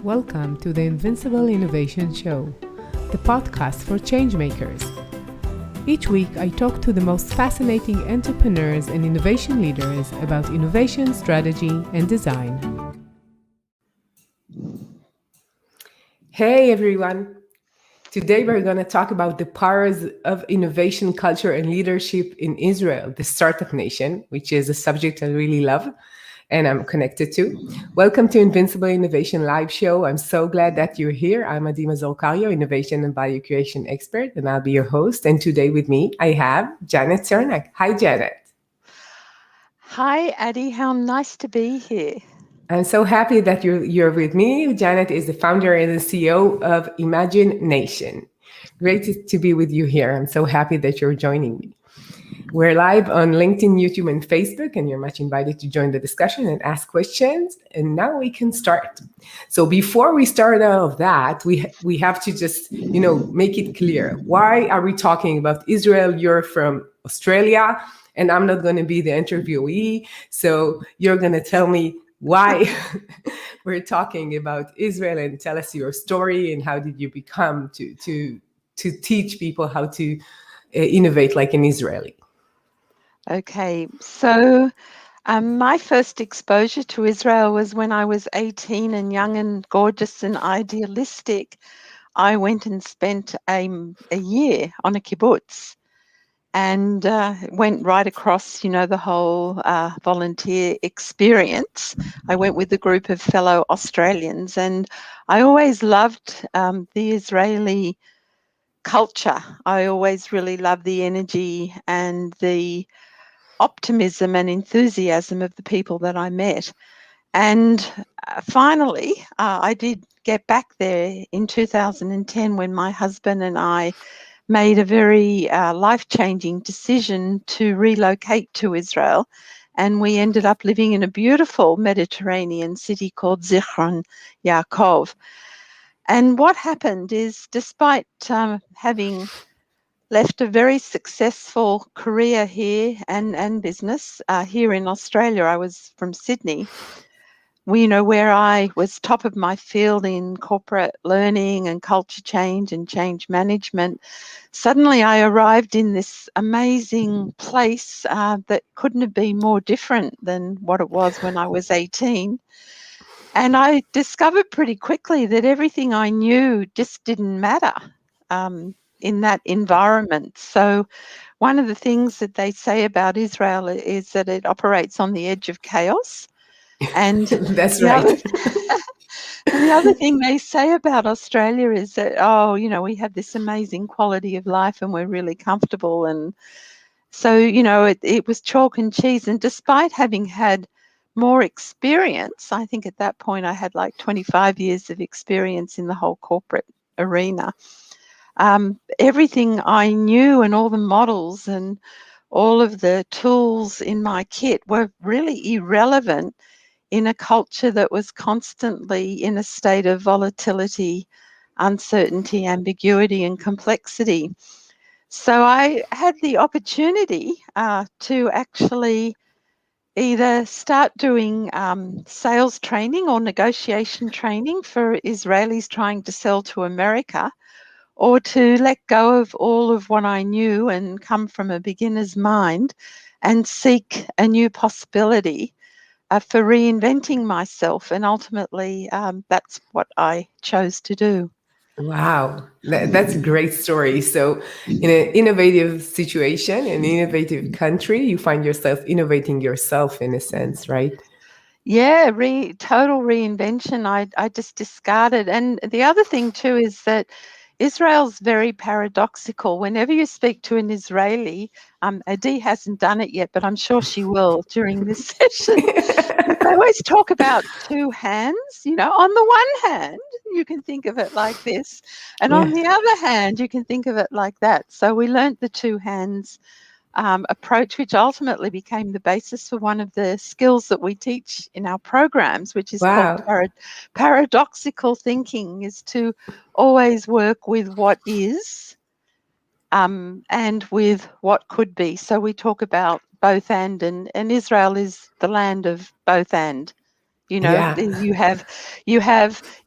Welcome to the Invincible Innovation Show, the podcast for changemakers. Each week, I talk to the most fascinating entrepreneurs and innovation leaders about innovation, strategy, and design. Hey everyone! Today we're going to talk about the powers of innovation, culture, and leadership in Israel, the startup nation, which is a subject I really love and I'm connected to. Welcome to Invincible Innovation Live Show. I'm so glad that you're here. I'm Mazor, Kario, innovation and value creation expert, and I'll be your host. And today with me, I have Janet Sernack. Hi, Janet. Hi, Addie. How nice to be here. I'm so happy that you're with me. Janet is the founder and the CEO of ImagineNation. Great to be with you here. I'm so happy that you're joining me. We're live on LinkedIn, YouTube, and Facebook, and you're much invited to join the discussion and ask questions. And now we can start. So before we start all of that, we have to just, make it clear. Why are we talking about Israel? You're from Australia, and I'm not going to be the interviewee. So you're going to tell me why we're talking about Israel and tell us your story and how did you become to teach people how to innovate like an Israeli. Okay, so my first exposure to Israel was when I was 18 and young and gorgeous and idealistic. I went and spent a year on a kibbutz and went right across, the whole volunteer experience. I went with a group of fellow Australians, and I always loved the Israeli culture. I always really loved the energy and the optimism and enthusiasm of the people that I met. And finally, I did get back there in 2010 when my husband and I made a very life-changing decision to relocate to Israel. And we ended up living in a beautiful Mediterranean city called Zichron Yaakov. And what happened is, despite having left a very successful career here and business here in Australia, I was from Sydney, where I was top of my field in corporate learning and culture change and change management. Suddenly I arrived in this amazing place that couldn't have been more different than what it was when I was 18. And I discovered pretty quickly that everything I knew just didn't matter in that environment. So one of the things that they say about Israel is that it operates on the edge of chaos. And that's right. And the other thing they say about Australia is that, we have this amazing quality of life and we're really comfortable. And so, it was chalk and cheese. And despite having had more experience, I think at that point I had like 25 years of experience in the whole corporate arena. Everything I knew and all the models and all of the tools in my kit were really irrelevant in a culture that was constantly in a state of volatility, uncertainty, ambiguity, and complexity. So I had the opportunity to actually either start doing sales training or negotiation training for Israelis trying to sell to America, or to let go of all of what I knew and come from a beginner's mind and seek a new possibility for reinventing myself. And ultimately, that's what I chose to do. Wow, that's a great story. So, in an innovative situation, an innovative country, you find yourself innovating yourself in a sense, right? Yeah, total reinvention. I just discarded. And the other thing too is that Israel's very paradoxical. Whenever you speak to an Israeli, Adi hasn't done it yet, but I'm sure she will during this session. They always talk about two hands. On the one hand, you can think of it like this, and on the other hand, you can think of it like that. So we learnt the two hands approach, which ultimately became the basis for one of the skills that we teach in our programs, which is called paradoxical thinking, is to always work with what is and with what could be. So we talk about both and Israel is the land of both and. You know, Yeah.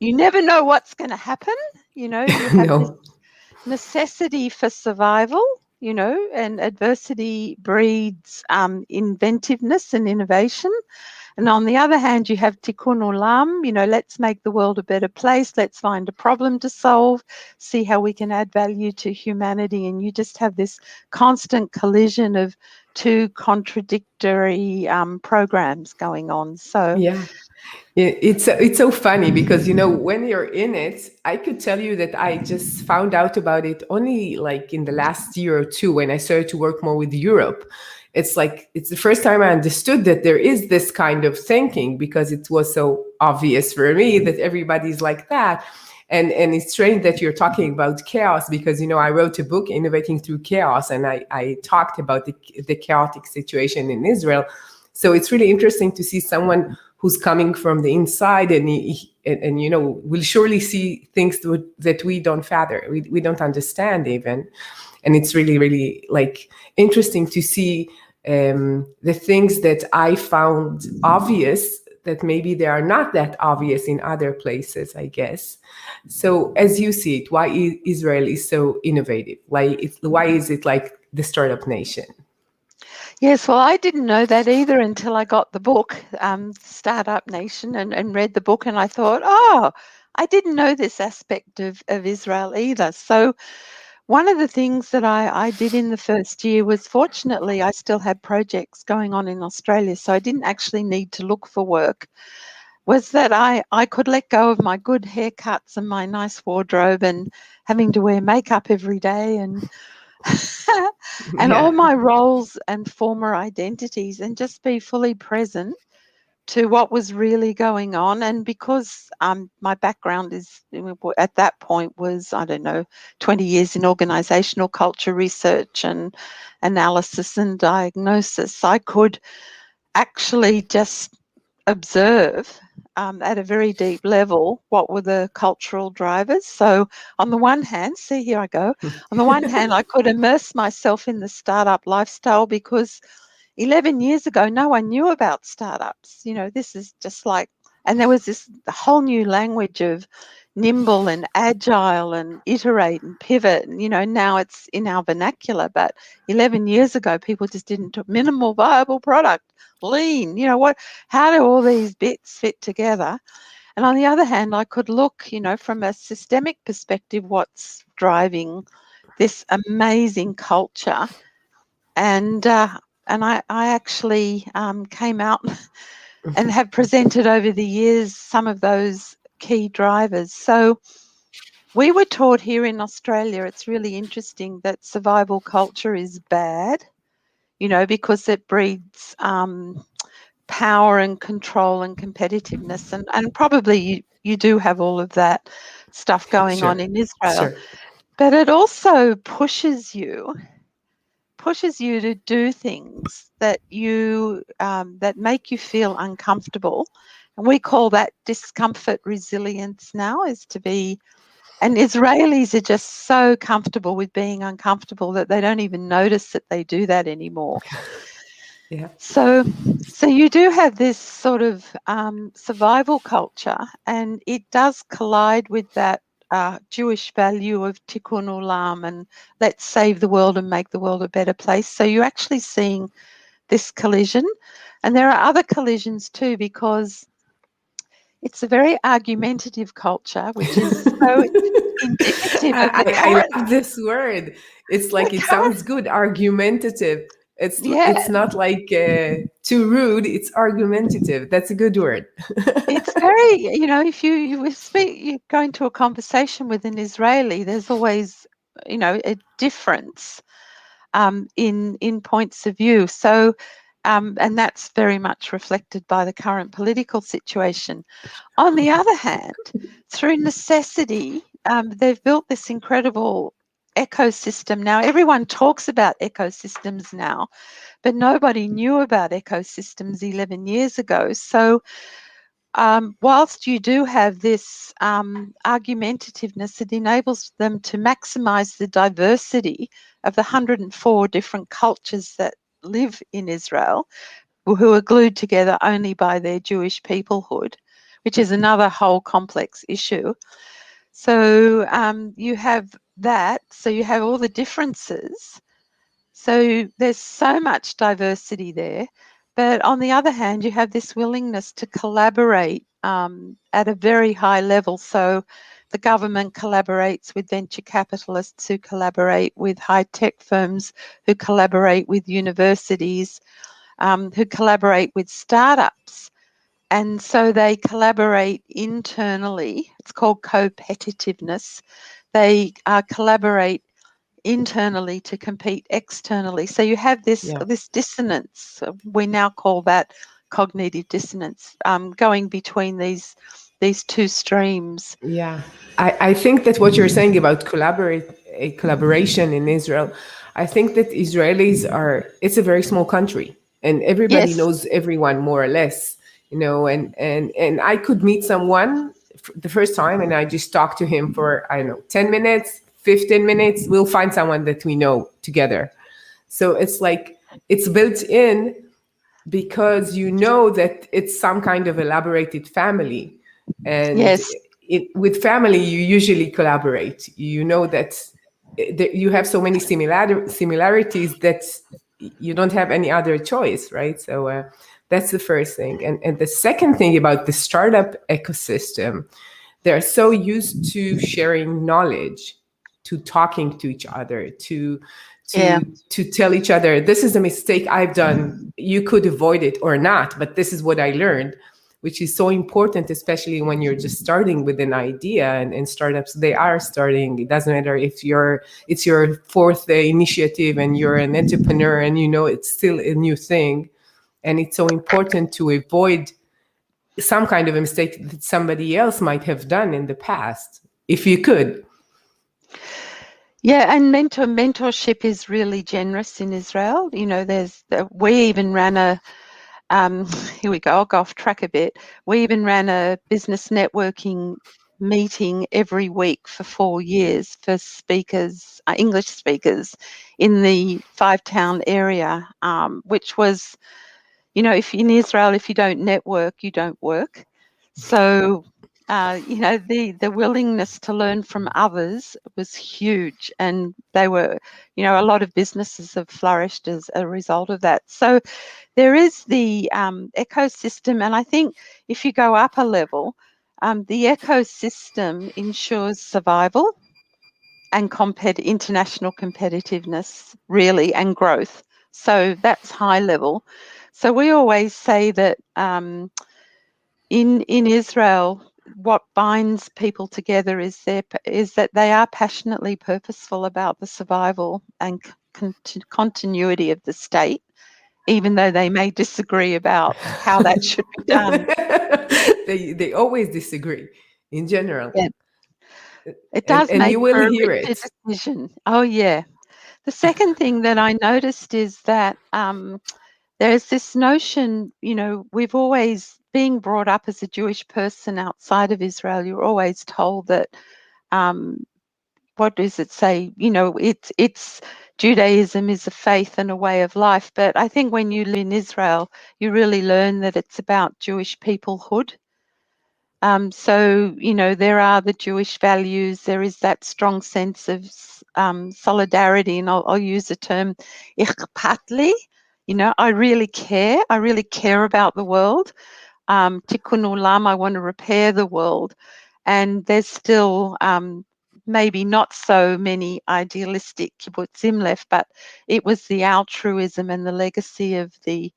you never know what's going to happen. You know, you have this No. necessity for survival, you know, and adversity breeds inventiveness and innovation. And on the other hand, you have tikkun olam, you know, let's make the world a better place. Let's find a problem to solve, see how we can add value to humanity. And you just have this constant collision of two contradictory programs going on. So, Yeah. It's so funny because when you're in it, I could tell you that I just found out about it only like in the last year or two when I started to work more with Europe. It's like it's the first time I understood that there is this kind of thinking, because it was so obvious for me that everybody's like that. And it's strange that you're talking about chaos, because I wrote a book, Innovating Through Chaos, and I talked about the chaotic situation in Israel. So it's really interesting to see someone who's coming from the inside, and will surely see things that we don't fathom, we don't understand even. And it's really, really like interesting to see the things that I found obvious, that maybe they are not that obvious in other places, I guess. So as you see it, why Israel is so innovative? Why is it like the startup nation? yes, well, I didn't know that either until I got the book, Startup Nation, and read the book, and I thought, oh, I didn't know this aspect of Israel either. So one of the things that I did in the first year was, fortunately, I still had projects going on in Australia, so I didn't actually need to look for work, was that I could let go of my good haircuts and my nice wardrobe and having to wear makeup every day and and all Yeah. my roles and former identities, and just be fully present to what was really going on. And because my background is at that point was, I don't know, 20 years in organizational culture research and analysis and diagnosis, I could actually just observe at a very deep level what were the cultural drivers. So on the one hand, see, here I go. On the one hand, I could immerse myself in the startup lifestyle, because 11 years ago, no one knew about startups. You know, this is just like, and there was this whole new language of nimble and agile and iterate and pivot. And, now it's in our vernacular, but 11 years ago, people just didn't talk minimal viable product, lean, how do all these bits fit together? And on the other hand, I could look, from a systemic perspective, what's driving this amazing culture. And I actually came out and have presented over the years some of those key drivers. So we were taught here in Australia, it's really interesting, that survival culture is bad, because it breeds power and control and competitiveness. And probably you do have all of that stuff going on Sure. in Israel. Sure. But it also pushes you to do things that that make you feel uncomfortable, and we call that discomfort resilience now. And Israelis are just so comfortable with being uncomfortable that they don't even notice that they do that anymore. Yeah. So you do have this sort of survival culture, and it does collide with that Jewish value of tikkun olam and let's save the world and make the world a better place. So you're actually seeing this collision. And there are other collisions too, because it's a very argumentative culture, which is so indicative of the I current. love this word. It's like, it sounds good, argumentative. Yeah, It's not like too rude. It's argumentative. That's a good word. it's very, if you go into a conversation with an Israeli, there's always, a difference in points of view. So, and that's very much reflected by the current political situation. On the other hand, through necessity, they've built this incredible ecosystem. Now, everyone talks about ecosystems now, but nobody knew about ecosystems 11 years ago. So, whilst you do have this argumentativeness, it enables them to maximize the diversity of the 104 different cultures that live in Israel, who are glued together only by their Jewish peoplehood, which is another whole complex issue. So you have that. So you have all the differences. So there's so much diversity there. But on the other hand, you have this willingness to collaborate at a very high level. So the government collaborates with venture capitalists who collaborate with high-tech firms, who collaborate with universities, who collaborate with startups. And so they collaborate internally. It's called competitiveness. They collaborate internally to compete externally. So you have this dissonance. We now call that cognitive dissonance, going between these two streams. Yeah, I think that what you're saying about collaboration in Israel, I think that it's a very small country and everybody Yes. knows everyone more or less, and I could meet someone the first time and I just talk to him for, I don't know, 10 minutes, 15 minutes, we'll find someone that we know together. So it's like, it's built in because you know that it's some kind of elaborated family. And Yes. with family, you usually collaborate. You know that you have so many similarities that you don't have any other choice, right? So that's the first thing. And the second thing about the startup ecosystem, they're so used to sharing knowledge, to talking to each other, to tell each other, this is a mistake I've done, you could avoid it or not, but this is what I learned, which is so important, especially when you're just starting with an idea. And startups, they are starting. It doesn't matter if it's your fourth initiative and you're an entrepreneur and it's still a new thing. And it's so important to avoid some kind of a mistake that somebody else might have done in the past, if you could. Yeah, and mentorship is really generous in Israel. We even ran here we go, I'll go off track a bit. We even ran a business networking meeting every week for 4 years for speakers, English speakers in the 5-town area, which was, if in Israel, if you don't network, you don't work. So the willingness to learn from others was huge, and they were, a lot of businesses have flourished as a result of that. So there is the ecosystem, and I think if you go up a level, the ecosystem ensures survival and international competitiveness, really, and growth. So that's high level. So we always say that in Israel, what binds people together is that they are passionately purposeful about the survival and continuity of the state, even though they may disagree about how that should be done. They always disagree in general. Yeah. It does And make you will for a hear richer it. decision. Oh, yeah. The second thing that I noticed is that there's this notion, we've always, being brought up as a Jewish person outside of Israel, you're always told that, what does it say? It's Judaism is a faith and a way of life. But I think when you live in Israel, you really learn that it's about Jewish peoplehood. So, there are the Jewish values. There is that strong sense of solidarity, and I'll use the term ichpatli. I really care. I really care about the world. Tikkun olam, I want to repair the world. And there's still maybe not so many idealistic kibbutzim left, but it was the altruism and the legacy of the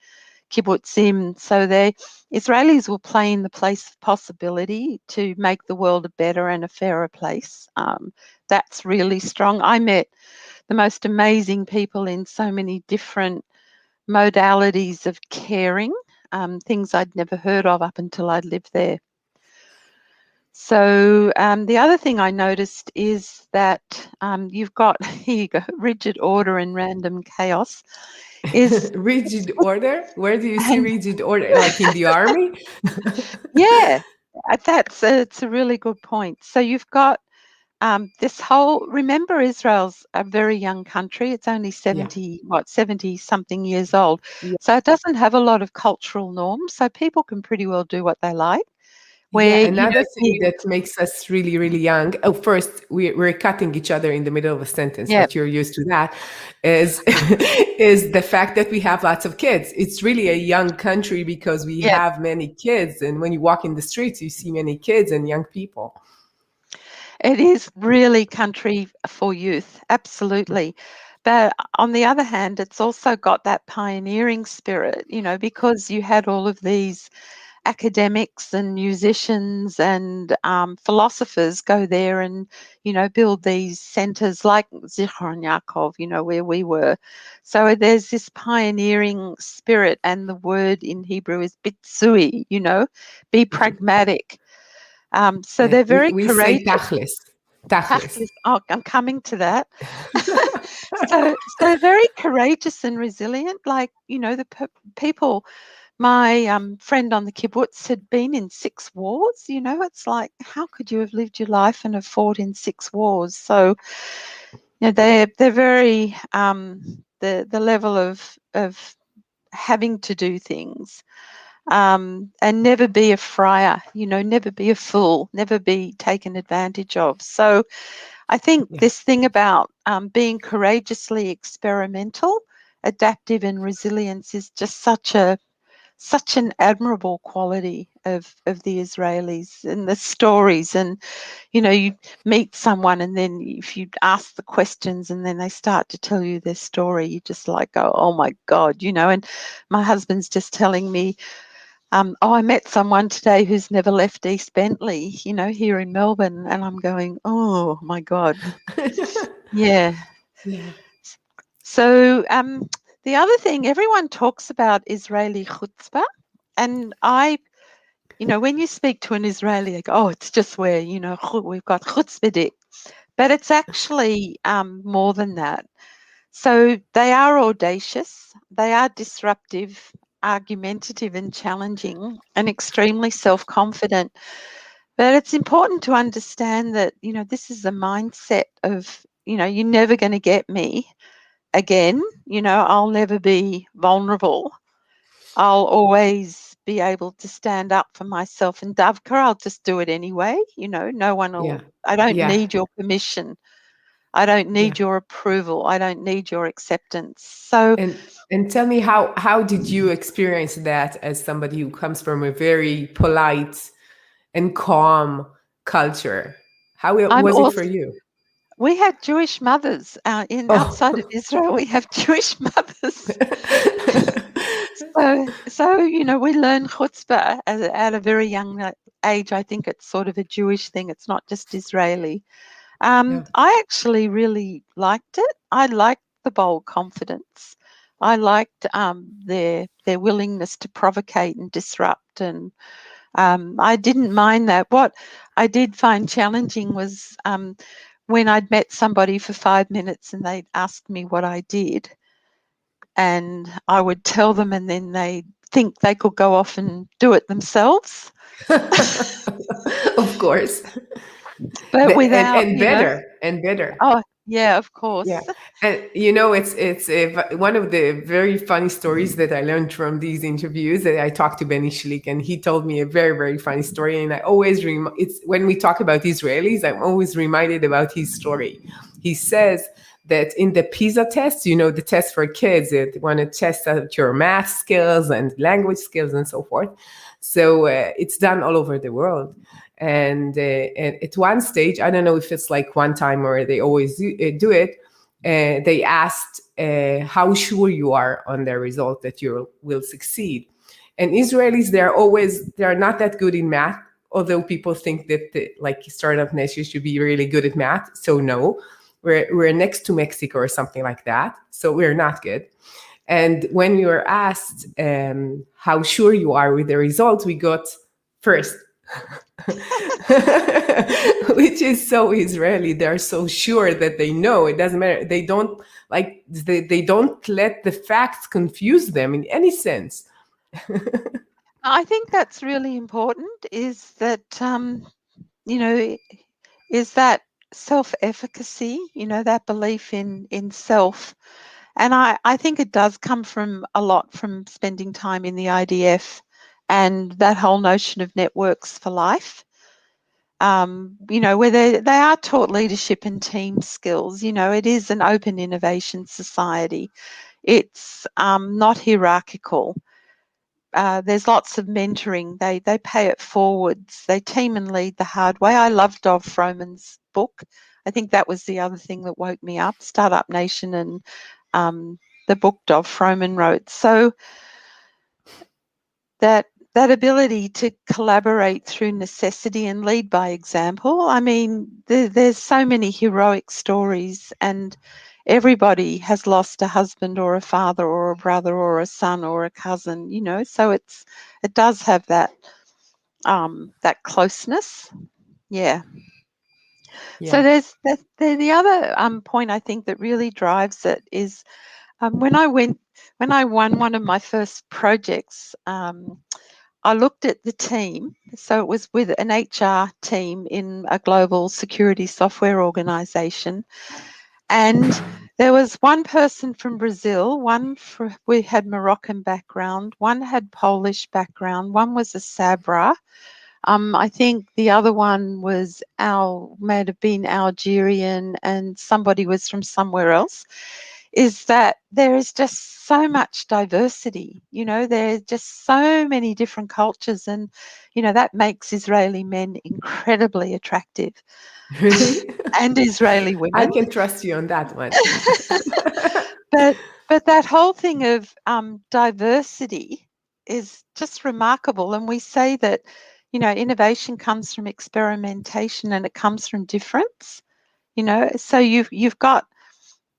kibbutzim. So the Israelis will play in the place of possibility to make the world a better and a fairer place. That's really strong. I met the most amazing people in so many different modalities of caring, things I'd never heard of up until I'd lived there. So the other thing I noticed is that you've got, here you go, rigid order and random chaos. Is rigid order? Where do you see rigid order? Like in the army? Yeah, it's a really good point. So you've got this whole, remember, Israel's a very young country. It's only Yeah. 70 something years old. Yeah. So it doesn't have a lot of cultural norms. So people can pretty well do what they like. Yeah, Where you another don't thing need, that makes us really, really young. Oh, first, we're cutting each other in the middle of a sentence, yeah, but you're used to that. Is is the fact that we have lots of kids. It's really a young country because we yeah, have many kids, and when you walk in the streets, you see many kids and young people. it is really country for youth, absolutely. But on the other hand, it's also got that pioneering spirit, because you had all of these academics and musicians and philosophers go there and, build these centers like Zichron Yaakov, where we were. So there's this pioneering spirit, and the word in Hebrew is bitsui, be pragmatic. So Yeah, they're very we say courageous. tachlis, tachlis. Tachlis, oh, I'm coming to that. So very courageous and resilient. Like, the people, my friend on the kibbutz had been in 6 wars. It's like, how could you have lived your life and have fought in 6 wars? So, they're very the level of having to do things, and never be a friar. Never be a fool. Never be taken advantage of. So, I think Yeah, this thing about being courageously experimental, adaptive, and resilience is just such an admirable quality of the Israelis and the stories. And you meet someone, and then if you ask the questions and then they start to tell you their story, you just like go, oh my God. And my husband's just telling me, oh, I met someone today who's never left East Bentley, here in Melbourne. And I'm going, oh my God. Yeah. yeah, So the other thing, everyone talks about Israeli chutzpah. And when you speak to an Israeli, they go, oh, it's just where, we've got chutzpahdik. But it's actually more than that. So they are audacious, they are disruptive, argumentative and challenging, and extremely self-confident. But it's important to understand that, this is a mindset of, you're never going to get me again. I'll never be vulnerable. I'll always be able to stand up for myself. And Davka, I'll just do it anyway. No one yeah, will, I don't yeah, need your permission. I don't yeah. need your approval. I don't need your acceptance. So And tell me, how did you experience that as somebody who comes from a very polite and calm culture? How I'm was it for also, you? we had Jewish mothers in outside of Oh. Israel. We have Jewish mothers. So we learn chutzpah at a very young age. I think it's sort of a Jewish thing. It's not just Israeli. Yeah, I actually really liked it. I liked the bold confidence. I liked their willingness to provocate and disrupt, and I didn't mind that. What I did find challenging was when I'd met somebody for 5 minutes and they'd ask me what I did, and I would tell them, and then they think they could go off and do it themselves, of course. but without, And better and better. oh yeah, of Yeah, course. and it's one of the very funny stories that I learned from these interviews. That I talked to Benny Schlick, and he told me a very, very funny story. And I always it's when we talk about Israelis, I'm always reminded about his story. He says that in the PISA test, the test for kids, that want to test out your math skills and language skills and so forth. So it's done all over the world. And at one stage, I don't know if it's like one time or they always do it, they asked how sure you are on the result that you will succeed. And Israelis, they're not that good in math, although people think that like startup nation should be really good at math. So no, we're next to Mexico or something like that. So we're not good. And when you are asked how sure you are with the results, we got first. Which is so Israeli. They're so sure that they know. It doesn't matter. They don't they don't let the facts confuse them in any sense. I think that's really important, is that, is that self-efficacy, that belief in self. And I think it does come from a lot from spending time in the IDF and that whole notion of networks for life. Where they are taught leadership and team skills. It is an open innovation society. It's not hierarchical. There's lots of mentoring. They pay it forwards. They team and lead the hard way. I love Dov Froman's book. I think that was the other thing that woke me up, Startup Nation and the book Dov Froman wrote. So that ability to collaborate through necessity and lead by example. I mean, there's so many heroic stories, and everybody has lost a husband or a father or a brother or a son or a cousin, so it does have that that closeness. Yeah. So there's the other point I think that really drives it is when I won one of my first projects, I looked at the team. So it was with an HR team in a global security software organization. And there was one person from Brazil, we had Moroccan background, one had Polish background, one was a Sabra. I think the other one might have been Algerian, and somebody was from somewhere else. Is that there is just so much diversity, there's just so many different cultures, and that makes Israeli men incredibly attractive. Really? And Israeli I women. can trust you on that one. but that whole thing of diversity is just remarkable, and we say that innovation comes from experimentation and it comes from difference, so you've got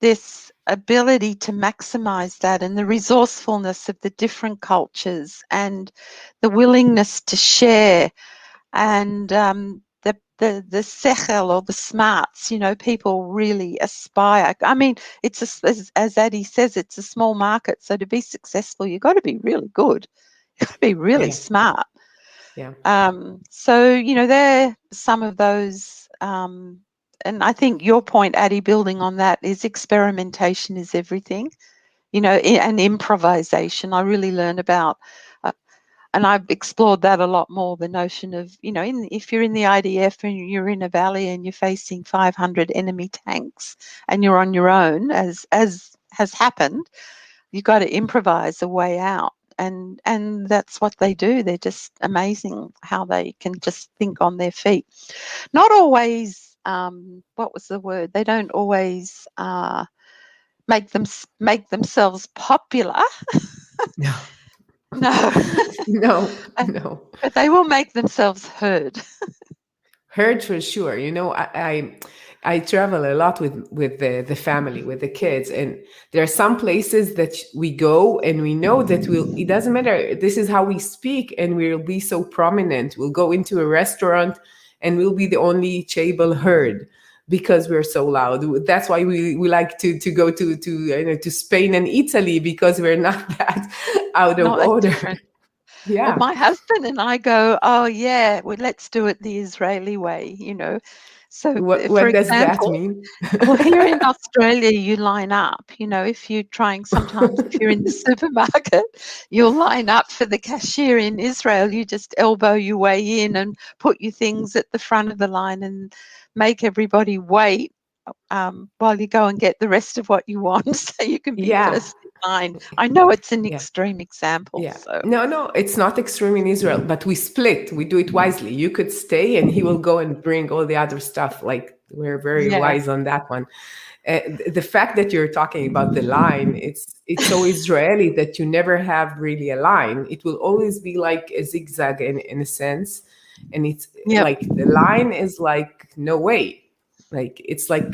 this ability to maximize that, and the resourcefulness of the different cultures, and the willingness to share, and the sechel or the smarts, people really aspire. I mean, it's as Addie says, it's a small market, so to be successful, you've got to be really good, you've got to be really smart. Yeah. So there are some of those. And I think your point, Addie, building on that, is experimentation is everything, and improvisation. I really learned about, and I've explored that a lot more, the notion of, if you're in the IDF and you're in a valley and you're facing 500 enemy tanks and you're on your own, as has happened, you've got to improvise a way out. And that's what they do. They're just amazing how they can just think on their feet. Not always, what was the word? They don't always make themselves popular. No. No. No. But they will make themselves heard. Heard for sure. I travel a lot with the family, with the kids, and there are some places that we go and we know that it doesn't matter. This is how we speak, and we'll be so prominent. We'll go into a restaurant and we'll be the only table heard because we're so loud. That's why we like to go to Spain and Italy, because we're not that out of order. Different. Yeah. Well, my husband and I go, oh yeah, well, let's do it the Israeli way, So What for does that example, mean? well, here in Australia, you line up, if you're sometimes if you're in the supermarket, you'll line up for the cashier. In Israel, you just elbow your way in and put your things at the front of the line and make everybody wait while you go and get the rest of what you want, so you can be first in line. I know it's an extreme example. Yeah. So. No, it's not extreme in Israel, but we split. We do it wisely. You could stay and he will go and bring all the other stuff. Like, we're very wise on that one. The fact that you're talking about the line, it's so Israeli that you never have really a line. It will always be like a zigzag in a sense. And it's like the line is like, no way. Like, it's like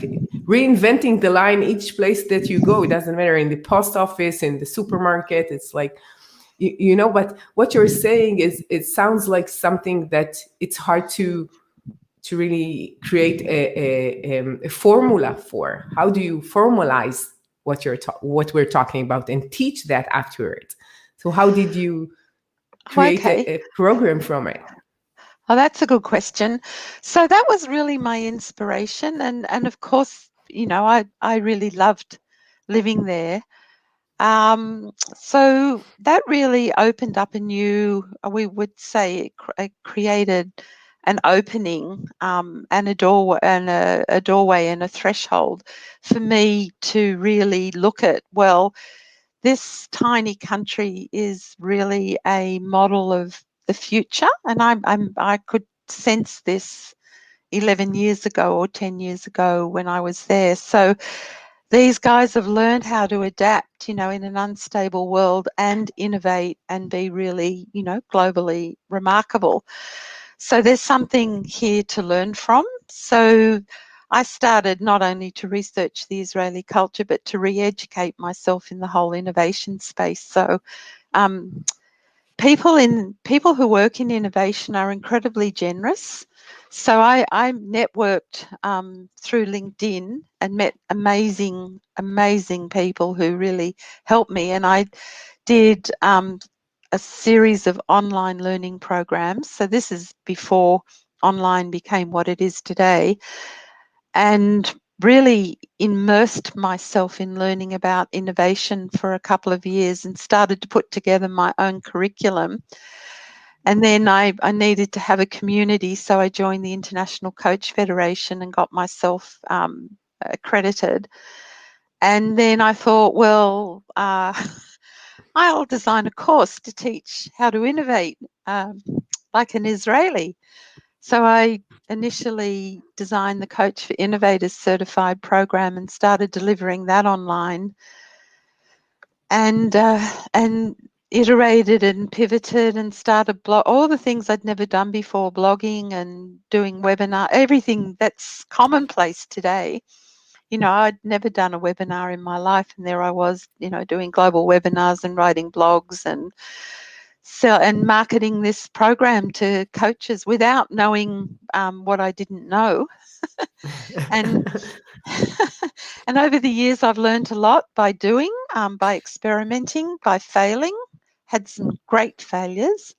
reinventing the line each place that you go. It doesn't matter, in the post office, in the supermarket. It's like, but what you're saying is, it sounds like something that it's hard to really create a formula for. How do you formalize what we're talking about and teach that afterwards? So how did you create a program from it? Oh, that's a good question. So that was really my inspiration, and of course, I really loved living there. So that really opened up a new, we would say, it created an opening, and a doorway and a threshold for me to really look at, well, this tiny country is really a model of the future, and I could sense this 11 years ago or 10 years ago when I was there. So these guys have learned how to adapt, in an unstable world, and innovate and be really, globally remarkable. So there's something here to learn from. So I started not only to research the Israeli culture, but to re-educate myself in the whole innovation space. So um, people who work in innovation are incredibly generous. So I networked through LinkedIn and met amazing people who really helped me. And I did a series of online learning programs. So this is before online became what it is today, and really immersed myself in learning about innovation for a couple of years and started to put together my own curriculum. And then I needed to have a community, so I joined the International Coach Federation and got myself accredited. And then I thought, well, I'll design a course to teach how to innovate like an Israeli. So I initially designed the Coach for Innovators certified program and started delivering that online, and iterated and pivoted and started all the things I'd never done before, blogging and doing webinar, everything that's commonplace today. I'd never done a webinar in my life, and there I was, doing global webinars and writing blogs and marketing this program to coaches without knowing what I didn't know. And and over the years, I've learned a lot by doing, by experimenting, by failing. Had some great failures,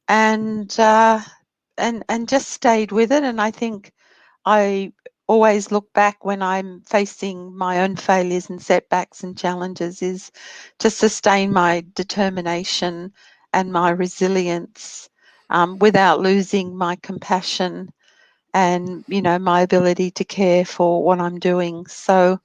and just stayed with it. And I think I always look back when I'm facing my own failures and setbacks and challenges, is to sustain my determination and my resilience, without losing my compassion and, my ability to care for what I'm doing. So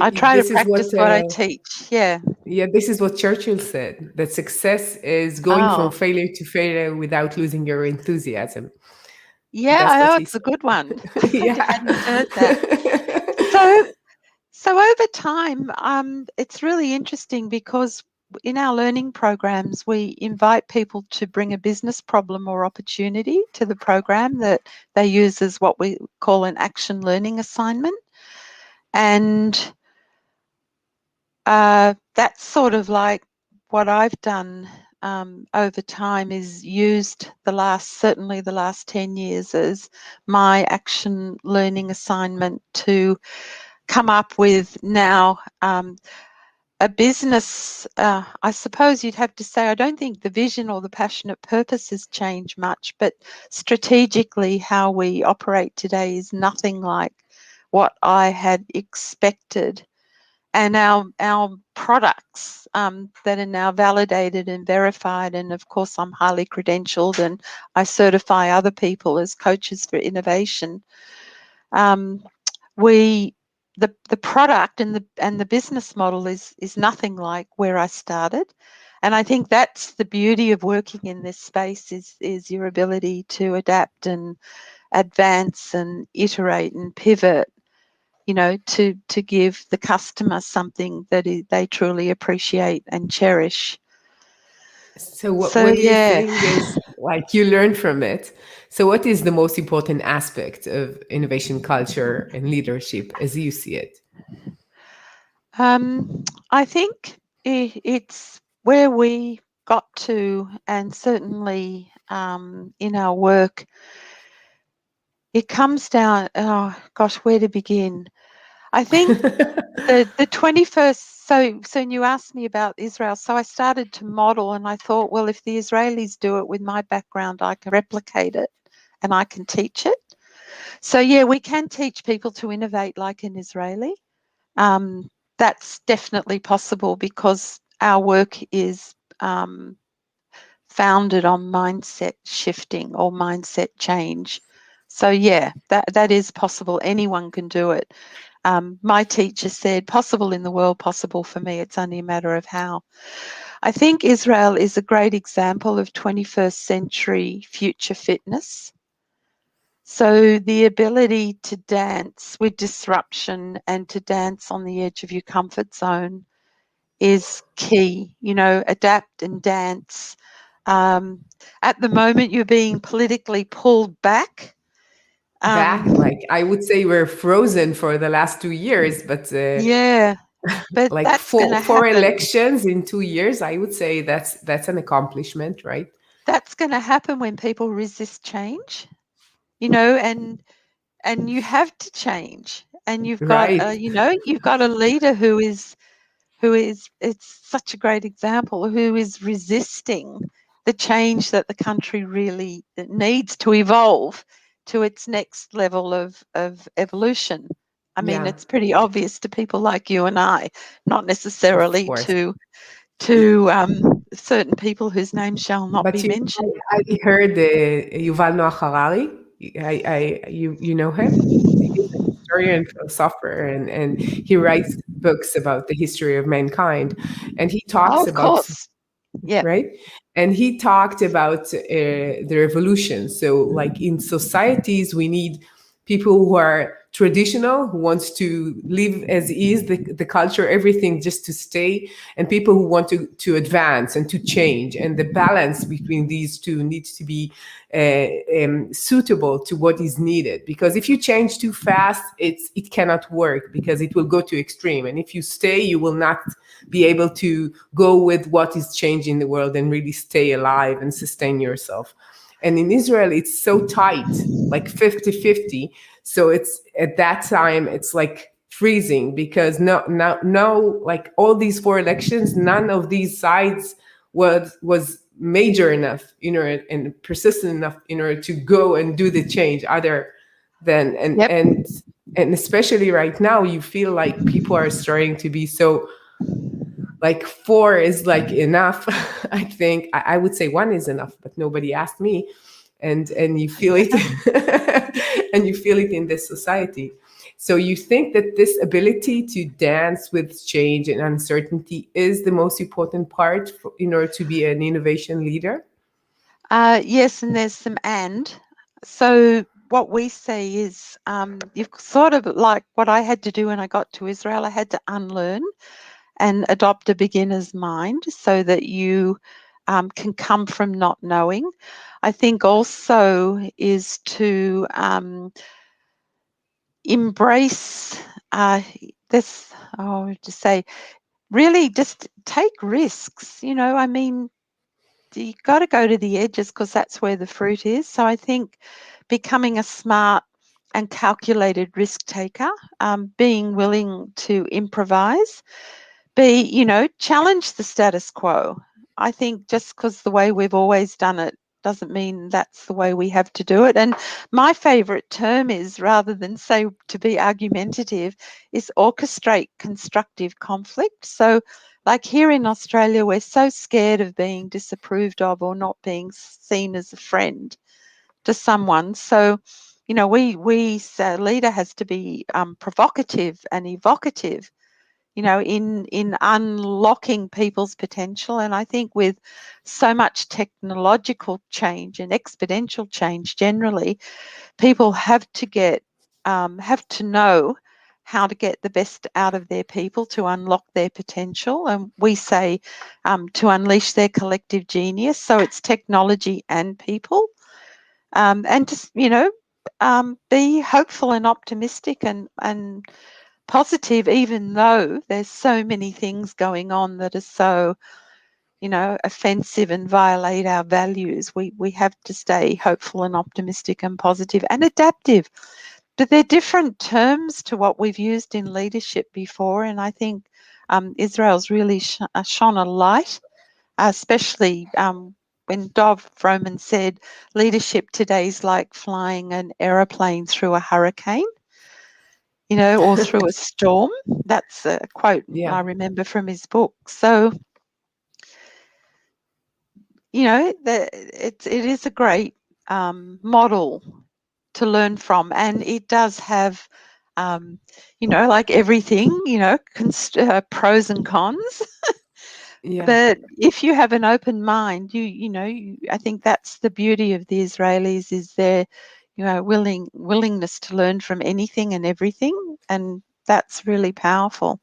I try to This is practice what I teach. Yeah. this is what Churchill said, that success is going from Oh, failure to failure without losing your enthusiasm. That's yeah. what Oh, he it's a said. good one. I Yeah. hadn't heard that. So, so over time, it's really interesting because in our learning programs, we invite people to bring a business problem or opportunity to the program that they use as what we call an action learning assignment. And that's sort of like what I've done over time, is used certainly the last 10 years as my action learning assignment to come up with now a business. I suppose you'd have to say, I don't think the vision or the passionate purpose has changed much, but strategically how we operate today is nothing like what I had expected. And our products that are now validated and verified, and of course I'm highly credentialed and I certify other people as coaches for innovation. We the product and the business model is nothing like where I started, and I think that's the beauty of working in this space, is your ability to adapt and advance and iterate and pivot, to give the customer something that they truly appreciate and cherish. So So what do you yeah. think is, like, you learn from it? So what is the most important aspect of innovation culture and leadership as you see it? I think it's where we got to, and certainly in our work, it comes down, oh gosh, where to begin? I think the 21st, so you asked me about Israel, so I started to model, and I thought, well, if the Israelis do it with my background, I can replicate it and I can teach it. So yeah, we can teach people to innovate like an Israeli. That's definitely possible because our work is founded on mindset shifting or mindset change. So yeah, that is possible. Anyone can do it. My teacher said, possible in the world, possible for me. It's only a matter of how. I think Israel is a great example of 21st century future fitness. So the ability to dance with disruption and to dance on the edge of your comfort zone is key. You know, adapt and dance. At the moment, you're being politically pulled back. Like I would say we're frozen for the last 2 years, but Yeah, but like that's going to four happen. elections in 2 years, I would say that's an accomplishment, right? That's going to happen when people resist change, you know, and you have to change. And you've got, Right. you've got a leader who is, it's such a great example, who is resisting the change that the country really needs to evolve to its next level of evolution. I mean, Yeah, it's pretty obvious to people like you and I, not of necessarily course. to certain people whose names shall not But be mentioned. I heard Yuval Noah Harari. You know him? He's a historian, philosopher, and he writes books about the history of mankind. And he Oh, talks of about, course. Yeah. right? And he talked about the revolution. So, like in societies, we need people who are traditional, who wants to live as is, the culture, everything just to stay, and people who want to advance and to change. And the balance between these two needs to be suitable to what is needed. Because if you change too fast, it cannot work because it will go to extreme. And if you stay, you will not be able to go with what is changing the world and really stay alive and sustain yourself. And in Israel, it's so tight, like 50-50. So it's at that time, it's like freezing because no, like all these four elections, none of these sides was major enough, and persistent enough in order to go and do the change other than Yep. and especially right now, you feel like people are starting to be so like four is like enough. I think I would say one is enough, but nobody asked me, and you feel it, and you feel it in this society. So you think that this ability to dance with change and uncertainty is the most important part in order to be an innovation leader? Yes, and there's some and. So what we say is you've sort of like what I had to do when I got to Israel, I had to unlearn and adopt a beginner's mind so that you can come from not knowing. I think also is to embrace this, to say, really just take risks. I mean, you got to go to the edges because that's where the fruit is. So I think becoming a smart and calculated risk taker, being willing to improvise, challenge the status quo. I think just because the way we've always done it doesn't mean that's the way we have to do it. And my favorite term is, rather than say to be argumentative, is orchestrate constructive conflict. So like here in Australia, we're so scared of being disapproved of or not being seen as a friend to someone. So, we a leader has to be provocative and evocative, in unlocking people's potential. And I think with so much technological change and exponential change generally, people have to know how to get the best out of their people to unlock their potential. And we say to unleash their collective genius. So it's technology and people. And just, be hopeful and optimistic and positive, even though there's so many things going on that are so, offensive and violate our values. We have to stay hopeful and optimistic and positive and adaptive. but they're different terms to what we've used in leadership before, and I think Israel's really shone a light, especially when Dov Froman said leadership today is like flying an aeroplane through a hurricane, or through a storm. That's a quote Yeah. I remember from his book. So, it is a great model to learn from, and it does have, like everything, pros and cons. Yeah. But if you have an open mind, I think that's the beauty of the Israelis, is their, willingness to learn from anything and everything, and that's really powerful.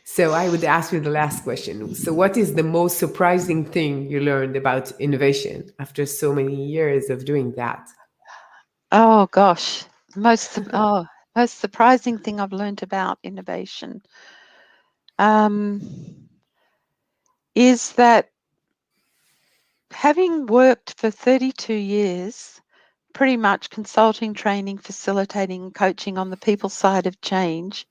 So I would ask you the last question. So what is the most surprising thing you learned about innovation after so many years of doing that? Oh gosh, most surprising thing I've learned about innovation um, is that, having worked for 32 years, pretty much consulting, training, facilitating, coaching on the people side of change,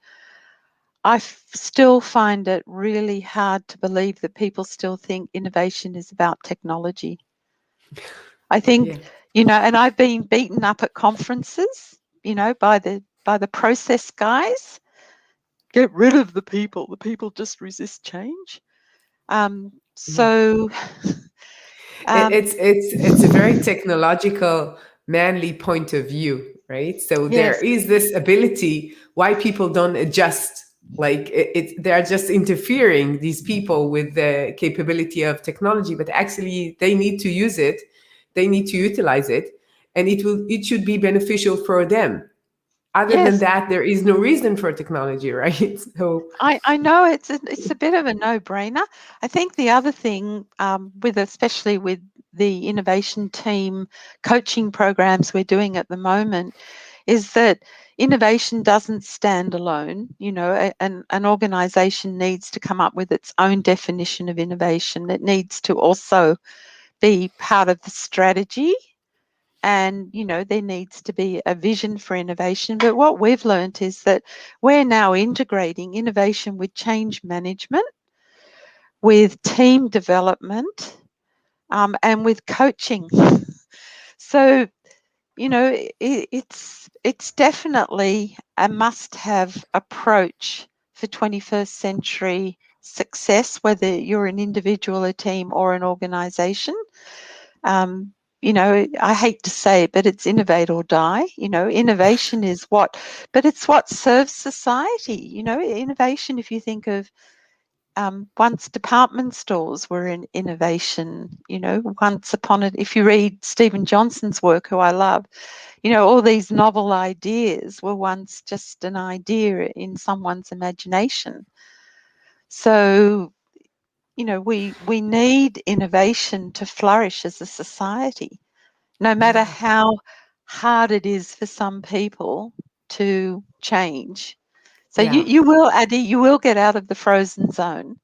I still find it really hard to believe that people still think innovation is about technology. I think, Yeah. and I've been beaten up at conferences, by the process guys. Get rid of the people. The people just resist change. Yeah. So, um, It's a very technological, manly point of view, right? So there yes, is this ability why people don't adjust. Like they are just interfering, these people, with the capability of technology, but actually they need to use it, they need to utilize it, and it should be beneficial for them. Other than yes. that, there is no reason for technology, right? So I know it's a bit of a no-brainer. I think the other thing, especially with the innovation team coaching programs we're doing at the moment, is that innovation doesn't stand alone. An organization needs to come up with its own definition of innovation. It needs to also be part of the strategy, and there needs to be a vision for innovation. But what we've learned is that we're now integrating innovation with change management, with team development, and with coaching. So it's definitely a must-have approach for 21st century success, whether you're an individual, a team, or an organization. I hate to say it, but it's innovate or die. Innovation is but it's what serves society. Innovation, if you think of, once department stores were in innovation, once upon it, if you read Stephen Johnson's work, who I love, all these novel ideas were once just an idea in someone's imagination. So, we need innovation to flourish as a society, no matter yeah. how hard it is for some people to change. So Yeah. you will, Adi, you will get out of the frozen zone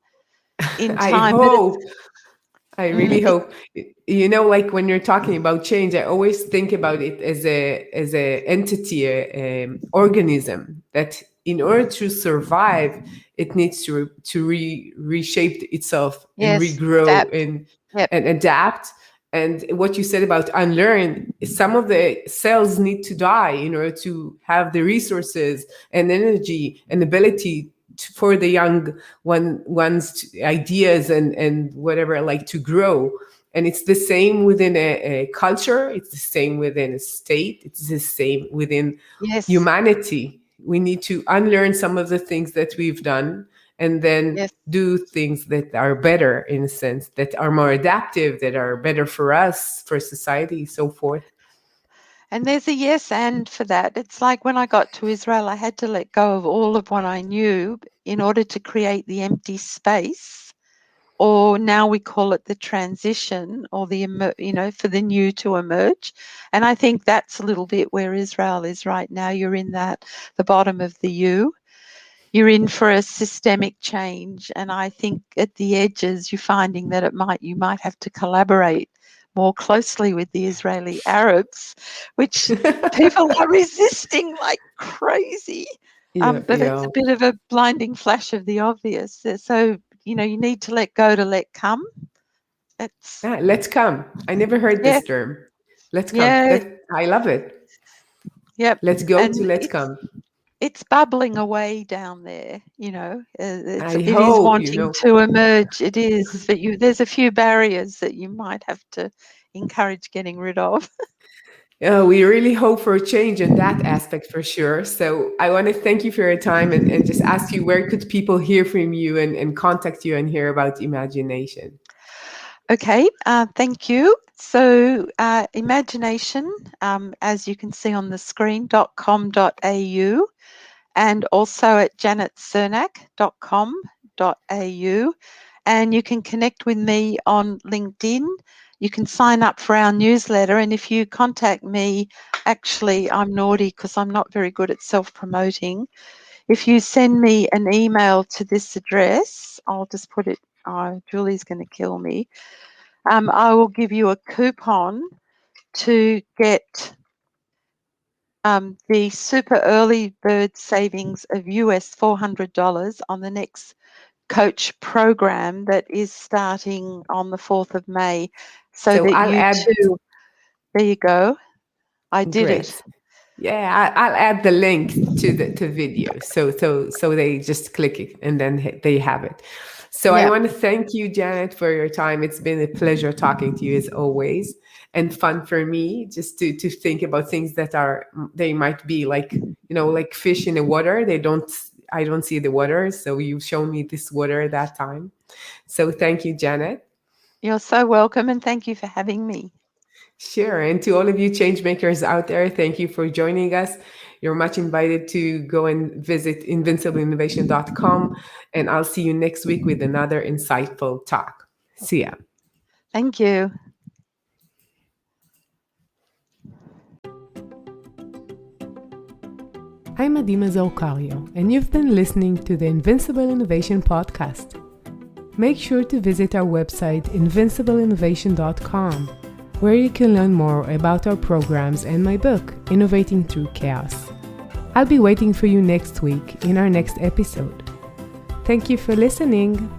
in I time. But it's hope. I really hope. Like when you're talking about change, I always think about it as a entity, organism that, in order to survive, it needs to reshape itself and yes, regrow adapt. Yep. and adapt. And what you said about unlearn, some of the cells need to die in order to have the resources and energy and ability for the young one's ideas and whatever, like, to grow. And it's the same within a culture, it's the same within a state, it's the same within Yes. humanity. We need to unlearn some of the things that we've done, and then Yes. do things that are better, in a sense, that are more adaptive, that are better for us, for society, so forth. And there's a yes and for that. It's like when I got to Israel, I had to let go of all of what I knew in order to create the empty space, or now we call it the transition, or for the new to emerge. And I think that's a little bit where Israel is right now. You're in the bottom of the U. You're in for a systemic change, and I think at the edges you're finding that you might have to collaborate more closely with the Israeli Arabs, which people are resisting like crazy. But it's a bit of a blinding flash of the obvious. So, you need to let go to let come. Let's come. I never heard this term. Let's come. Yeah. I love it. Yep. Let's go to let's come. It's bubbling away down there, it is hope, wanting to emerge. It is, but there's a few barriers that you might have to encourage getting rid of. We really hope for a change in that aspect for sure. So I want to thank you for your time and just ask you, where could people hear from you and contact you and hear about ImagineNation? Okay, thank you. So ImagineNation, as you can see on the screen, .com.au, and also at janetsernack.com.au. And you can connect with me on LinkedIn. You can sign up for our newsletter, and if you contact me, actually I'm naughty because I'm not very good at self-promoting. If you send me an email to this address, I'll just put it, Julie's going to kill me. I will give you a coupon to get the super early bird savings of US $400 on the next coach program that is starting on the 4th of May, so that I'll add, too. There you go. I did it. Yeah, I'll add the link to the video, so they just click it and then they have it. So I want to thank you, Janet, for your time. It's been a pleasure talking to you as always, and fun for me just to think about things that they might be like, like fish in the water. I don't see the water, so you've shown me this water that time. So thank you, Janet. You're so welcome, and thank you for having me. Sure. And to all of you change makers out there, thank you for joining us. You're much invited to go and visit invincibleinnovation.com. And I'll see you next week with another insightful talk. See ya. Thank you. I'm Mazor Kario, and you've been listening to the Invincible Innovation Podcast. Make sure to visit our website, invincibleinnovation.com, where you can learn more about our programs and my book, Innovating Through Chaos. I'll be waiting for you next week in our next episode. Thank you for listening.